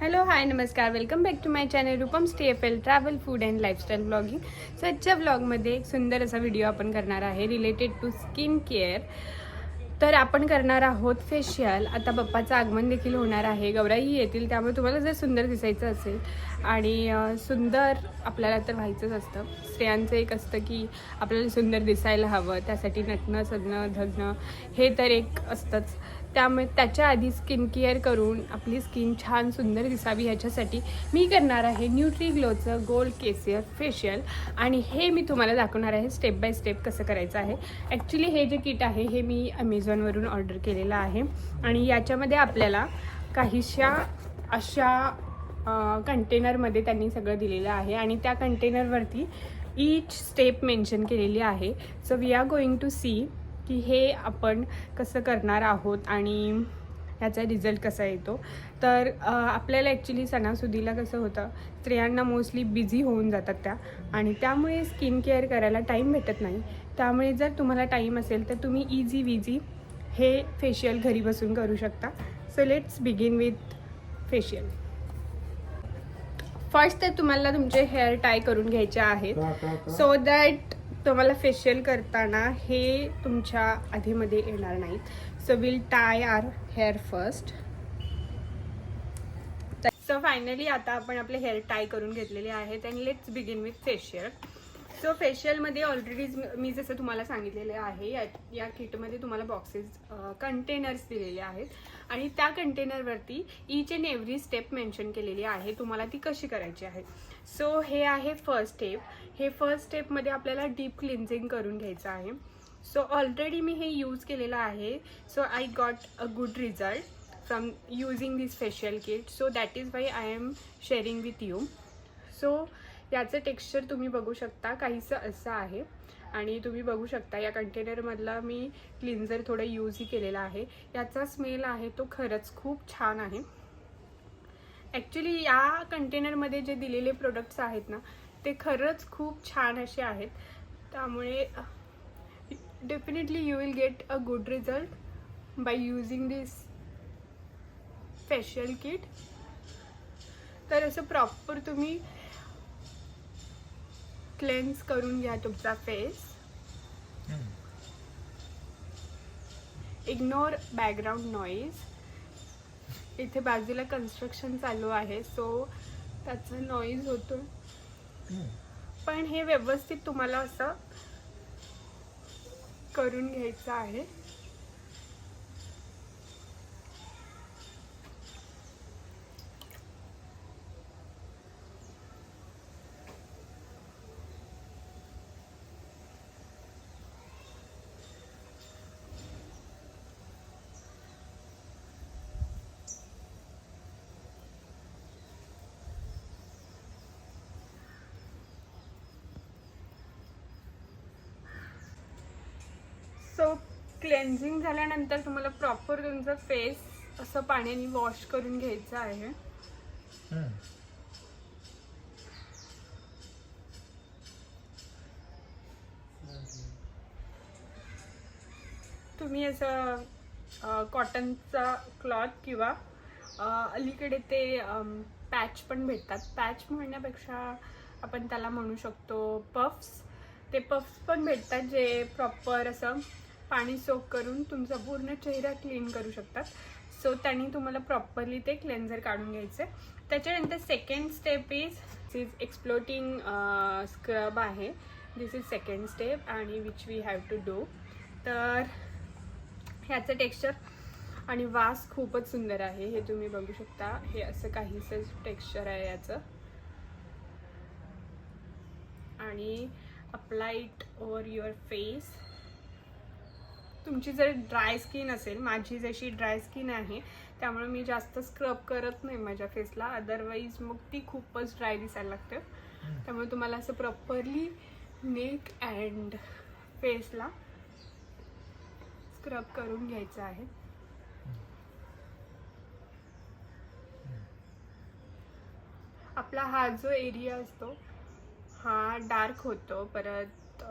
Hello hi नमस्कार, welcome back to my channel Rupam TFL travel food and lifestyle blogging. So आजच्या ब्लॉगमध्ये एक सुंदर असा व्हिडिओ आपण करणार आहे रिलेटेड टू स्किन केअर. तर आपण करणार आहोत फेशियल. आता पप्पाचं आगमन देखील होणार आहे, गौराई येतील, त्यामुळे तुम्हाला जर सुंदर दिसायचं असेल आणि सुंदर आपल्याला तर व्हायचंच असतं. स्त्रियांचं एक असतं की आपल्याला सुंदर दिसायला हवं, त्यासाठी नटणं सजणं धजणं हे तर एक असतंच. त्यामुळे त्याच्या आधी स्किन केअर करून आपली स्किन छान सुंदर दिसावी ह्याच्यासाठी मी करणार आहे न्यूट्रीग्लोचं गोल्ड केसियर फेशियल. आणि हे मी तुम्हाला दाखवणार आहे स्टेप बाय स्टेप कसं करायचं आहे. ॲक्च्युली हे जे किट आहे हे मी अमेझॉनवरून ऑर्डर केलेलं आहे आणि याच्यामध्ये आपल्याला काहीशा अशा कंटेनरमध्ये त्यांनी सगळं दिलेलं आहे आणि त्या कंटेनरवरती ईच स्टेप मेन्शन केलेली आहे. So we are going to see की हे आपण कसं करणार आहोत आणि ह्याचा रिझल्ट कसा येतो. तर आपल्याला ॲक्च्युली सणासुदीला कसं होतं, स्त्रियांना मोस्टली बिझी होऊन जातात त्या, आणि त्यामुळे स्किन केअर करायला टाईम भेटत नाही. त्यामुळे जर तुम्हाला टाईम असेल तर तुम्ही इझी विझी हे फेशियल घरी बसून करू शकता. So let's begin with facial. First तर तुम्हाला तुमचे हेअर टाय करून घ्यायचे आहेत सो दॅट तुम्हाला फेशियल करताना हे तुमच्या आधीमध्ये येणार नाहीत. So will tie our hair first. So finally आता आपण आपले हेअर टाय करून घेतलेले आहेत and let's begin with facial. So फेशियलमध्ये ऑलरेडी मी जसं तुम्हाला सांगितलेले आहे, या किटमध्ये तुम्हाला बॉक्सेस कंटेनर्स दिलेले आहेत आणि त्या कंटेनरवरती each and every step mention केलेली आहे, तुम्हाला ती कशी करायची आहे. सो हे आहे फर्स्ट स्टेप. हे फर्स्ट स्टेपमध्ये आपल्याला डीप क्लिन्झिंग करून घ्यायचं आहे. सो ऑलरेडी मी हे यूज केलेलं आहे. So I got a good result from using this facial kit. So that is why I am sharing with you. So याचं टेक्स्चर तुम्ही बघू शकता, काहीसं असं आहे आणि तुम्ही बघू शकता या कंटेनरमधला मी क्लिन्झर थोडं यूजही केलेला आहे. याचा स्मेल आहे तो खरंच खूप छान आहे. ॲक्च्युली या कंटेनरमध्ये जे दिलेले प्रोडक्ट्स आहेत ना ते खरंच खूप छान असे आहेत, त्यामुळे definitely you will get a good result by using this facial kit. तर असं प्रॉपर तुम्ही क्लेन्स करून घ्या तुमचा फेस. Ignore background noise. इथे बाजूला कन्स्ट्रक्शन चालू आहे सो त्याचा नॉईज होतो, पण हे व्यवस्थित तुम्हाला असं करून घ्यायचं आहे. सो क्लेन्झिंग झाल्यानंतर तुम्हाला प्रॉपर तुमचा फेस असं पाण्याने वॉश करून घ्यायचं आहे. तुम्ही असं कॉटनचा क्लॉथ किंवा अलीकडे ते पॅच पण भेटतात, पॅच म्हणण्यापेक्षा आपण त्याला म्हणू शकतो पफ्स. ते पफ्स पण भेटतात जे प्रॉपर असं पाणी सोक करून तुमचा पूर्ण चेहरा क्लीन करू शकतात. सो त्यांनी तुम्हाला प्रॉपरली ते क्लेन्झर काढून घ्यायचं. त्याच्यानंतर second step is exfoliating scrub आहे. दिस इज सेकंड स्टेप आणि which we have to do. तर ह्याचं टेक्स्चर आणि वास खूपच सुंदर आहे, हे तुम्ही बघू शकता. हे असं काहीसं टेक्स्चर आहे याचं. आणि apply it over your face. तुमची जर ड्राय स्किन असेल, माझी जशी ड्राय स्किन आहे त्यामुळे मी जास्त स्क्रब करत नाही माझ्या फेसला, अदरवाईज मग ती खूपच ड्राय दिसायला लागते. त्यामुळे तुम्हाला असं प्रॉपरली नेक अँड फेसला स्क्रब करून घ्यायचं आहे. आपला हा जो एरिया असतो हा डार्क होतो, परत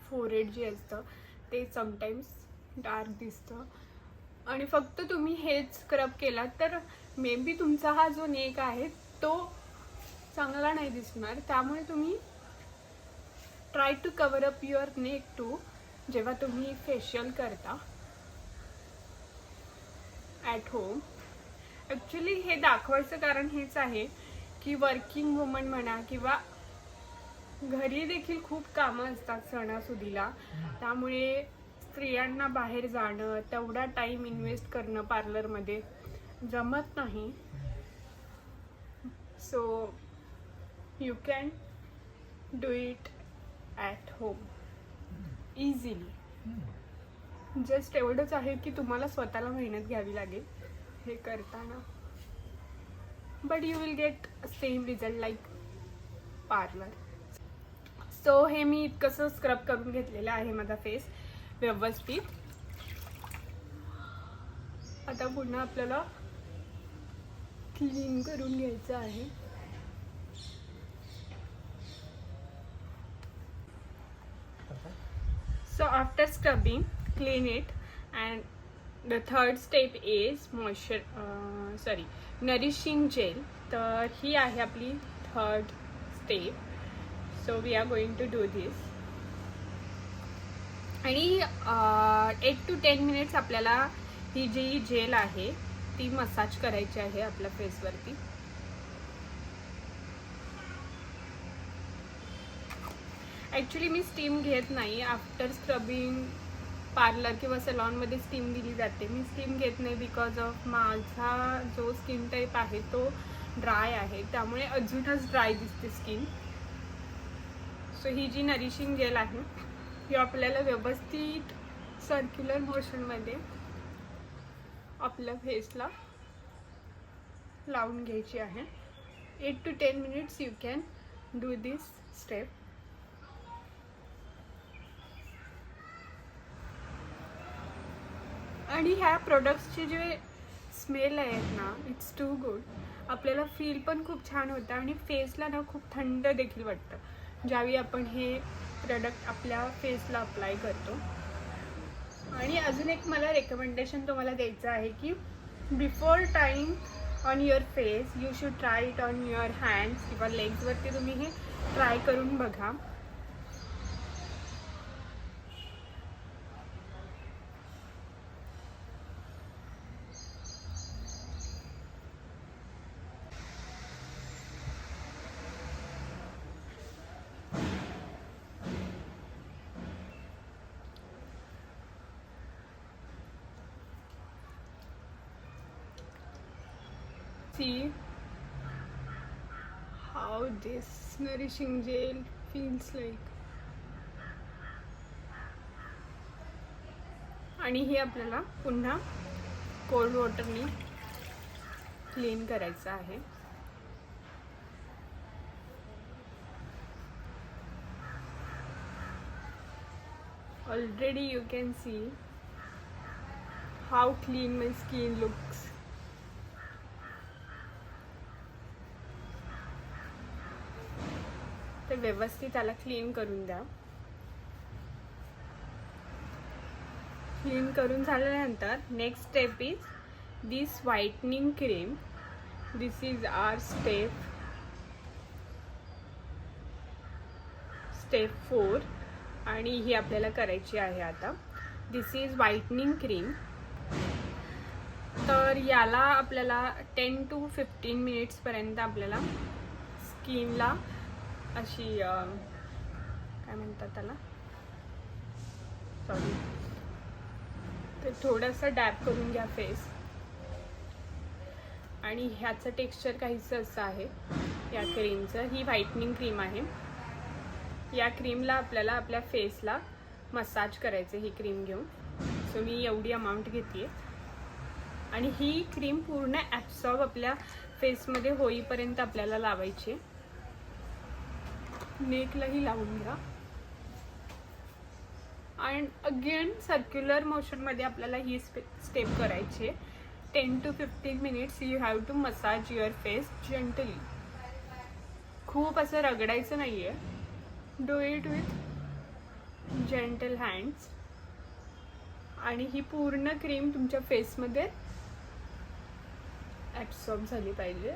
फोरहेड जे असतं ते समटाईम्स डार्क दिसतं. आणि फक्त तुम्ही हेच स्क्रब केला तर मे बी तुमचा हा जो नेक आहे तो चांगला नाही दिसणार. त्यामुळे तुम्ही try to cover up your neck too जेव्हा तुम्ही फेशियल करता ॲट होम. ॲक्च्युली हे दाखवायचं कारण हेच आहे की वर्किंग वुमन म्हणा किंवा घरी देखील खूप कामं असतात सणासुदीला, त्यामुळे स्त्रियांना बाहेर जाणं, तेवढा टाईम इन्व्हेस्ट करणं पार्लरमध्ये जमत नाही. So you can do it at home easily. Just एवढंच आहे की तुम्हाला स्वतःला मेहनत घ्यावी लागेल हे करताना, but you will get same result like parlour. So हे मी इतकंसं स्क्रब करून घेतलेलं आहे माझा फेस व्यवस्थित. आता पुन्हा आपल्याला क्लीन करून घ्यायचं आहे. So after scrubbing, clean it, and the third step is nourishing gel. तर ही आहे आपली third step. So we are going to do this. आणि 8 to 10 मिनिट्स आपल्याला ही जी जेल आहे ती मसाज करायची आहे आपल्या फेसवरती. ॲक्च्युली मी स्टीम घेत नाही. आफ्टर स्क्रबिंग पार्लर किंवा सलॉनमध्ये स्टीम दिली जाते. मी स्टीम घेत नाही बिकॉज ऑफ माझा जो स्किन टाईप आहे तो ड्राय आहे, त्यामुळे अजूनच ड्राय दिसते स्किन. सो ही जी नरिशिंग जेल आहे ही आपल्याला व्यवस्थित सर्क्युलर मोशनमध्ये आपल्या फेसला लावून घ्यायची आहे. 8 to 10 minutes you can do this step. आणि ह्या प्रोडक्ट्सचे जे स्मेल आहेत ना, इट्स टू गुड. आपल्याला फील पण खूप छान होतं आणि फेसला ना खूप थंड देखील वाटतं ज्यावेळी आपण हे प्रोडक्ट आपल्या फेसला अप्लाय करतो. आणि अजून एक मला रेकमेंडेशन तुम्हाला द्यायचं आहे की before time on your face you should try it on your hands किंवा लेग्सवरती तुम्ही हे ट्राय करून बघा. See how this nourishing gel feels like. आणि हे आपल्याला पुन्हा कोल्ड वॉटरनी क्लीन करायचं आहे. Already you can see how clean my skin looks. तर व्यवस्थित त्याला क्लीन करून द्या. क्लीन करून झाल्यानंतर next step is this whitening cream. This is our step 4 आणि ही आपल्याला करायची आहे आता. This is whitening cream. तर याला आपल्याला 10 to 15 मिनिट्सपर्यंत आपल्याला स्किनला अशी काय म्हणतात त्याला, सॉरी, ते थोडंसं डॅप करून घ्या फेस. आणि ह्याचं टेक्स्चर काहीसं असं आहे या क्रीमचं. ही व्हाइटनिंग क्रीम आहे. या क्रीमला आपल्याला आपल्या फेसला मसाज करायचं ही क्रीम घेऊन. सो मी एवढी अमाऊंट घेते आणि ही क्रीम पूर्ण ॲब्सॉर्ब आपल्या फेसमध्ये होईपर्यंत आपल्याला लावायची. नेकलाही लावून घ्या. आणि अगेन सर्क्युलर मोशनमध्ये आपल्याला ही स्टेप करायची आहे. 10 to 15 minutes you have to massage your face gently. खूप असं रगडायचं नाही आहे. Do it with gentle hands. आणि ही पूर्ण क्रीम तुमच्या फेसमध्ये ॲब्सॉर्ब झाली पाहिजे.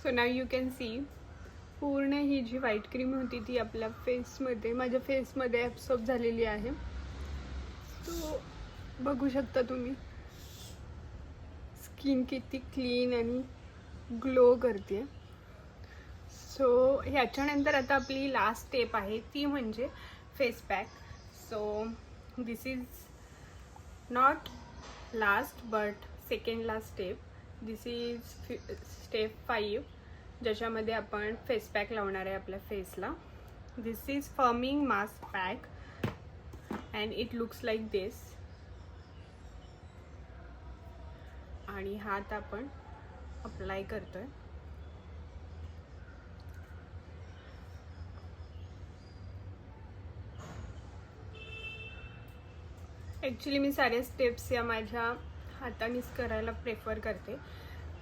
So now you can see पूर्ण ही जी व्हाईट क्रीम होती ती आपल्या फेसमध्ये, माझ्या फेसमध्ये ॲब्सॉर्ब झालेली आहे. तो बघू शकता तुम्ही स्किन किती क्लीन आणि ग्लो करते. सो ह्याच्यानंतर आता आपली लास्ट स्टेप आहे ती म्हणजे face pack. So this is not last but second last step. This is step 5 ज्याच्यामध्ये आपण फेस पॅक लावणार आहे आपल्या फेसला. This is firming mask pack and it looks like this. आणि हात आपण अप्लाय करतोय. ॲक्च्युली मी साऱ्या स्टेप्स या माझ्या हातानेच करायला प्रेफर करते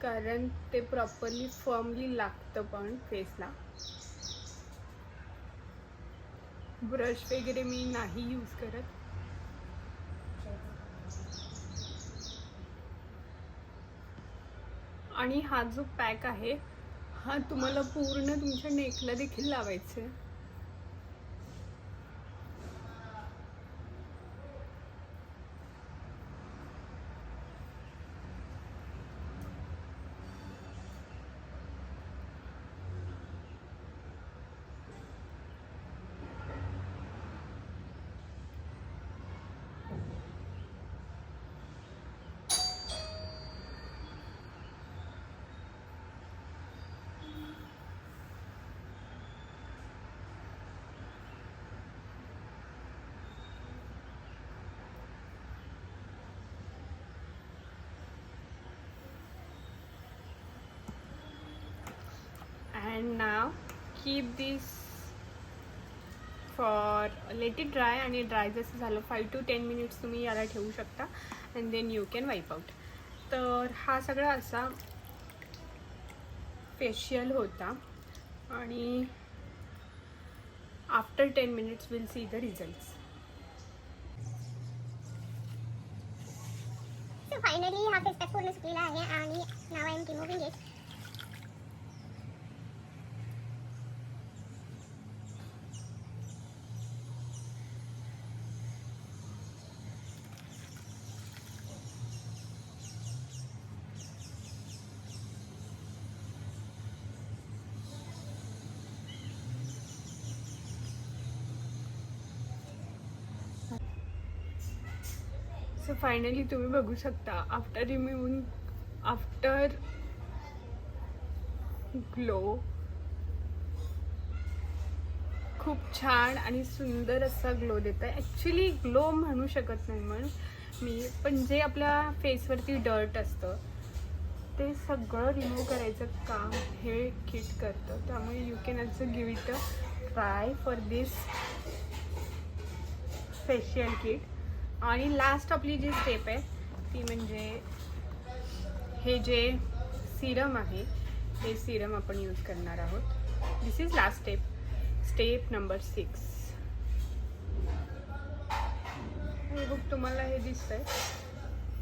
कारण ते प्रॉपरली फर्मली लागतं पण फेसला. ब्रश वगैरे मी नाही यूज करत. आणि हा जो पॅक आहे हा तुम्हाला पूर्ण तुमच्या नेकला देखील लावायचा आहे. And now keep this for let it dry. आणि ड्राय जसं झालं 5 to 10 minutes तुम्ही याला ठेवू शकता and then you can wipe out. तर हा सगळा असा फेशियल होता आणि after 10 minutes we'll see the results. So finally हा फेस पॅक पूर्ण सुकलेला आहे आणि now I am removing it. So finally तुम्ही बघू शकता आफ्टर रिमूव्हिंग, आफ्टर ग्लो खूप छान आणि सुंदर असा ग्लो देत आहे. ॲक्च्युली ग्लो म्हणू शकत नाही म्हणून मी, पण जे आपल्या फेसवरती डर्ट असतं ते सगळं रिमूव्ह करायचं काम हे किट करतं. त्यामुळे you can also give it a try for this facial kit. आणि लास्ट आपली जी स्टेप आहे ती म्हणजे हे जे सिरम आहे हे सिरम आपण यूज करणार आहोत. This is last step, step number 6. I hope तुम्हाला हे दिसतंय.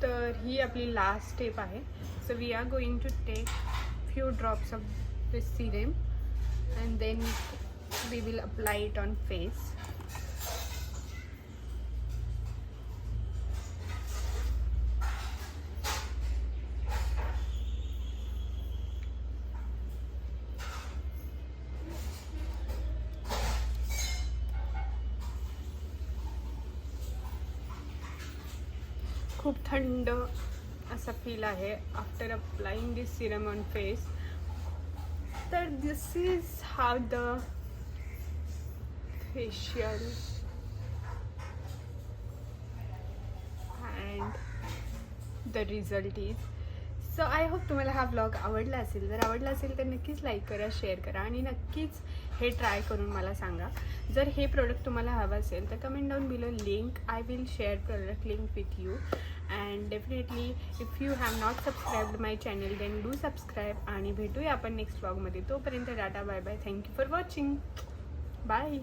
तर ही आपली लास्ट स्टेप आहे. So we are going to take few drops of this serum and then we will apply it on face. खूप थंड असा फील आहे after applying this serum on face. तर this is how the facial and the result is. So I hope तुम्हाला हा blog आवडला असेल. जर आवडला असेल तर नक्कीच लाईक करा, शेअर करा आणि नक्कीच हे ट्राय करून मला सांगा. जर हे प्रोडक्ट तुम्हाला हवं असेल तर comment down below link. I will share product link with you. And definitely if you have not subscribed my channel then do subscribe. आणि भेटूया आपण नेक्स्ट ब्लॉगमध्ये. तोपर्यंत tata, bye bye. Thank you for watching. Bye.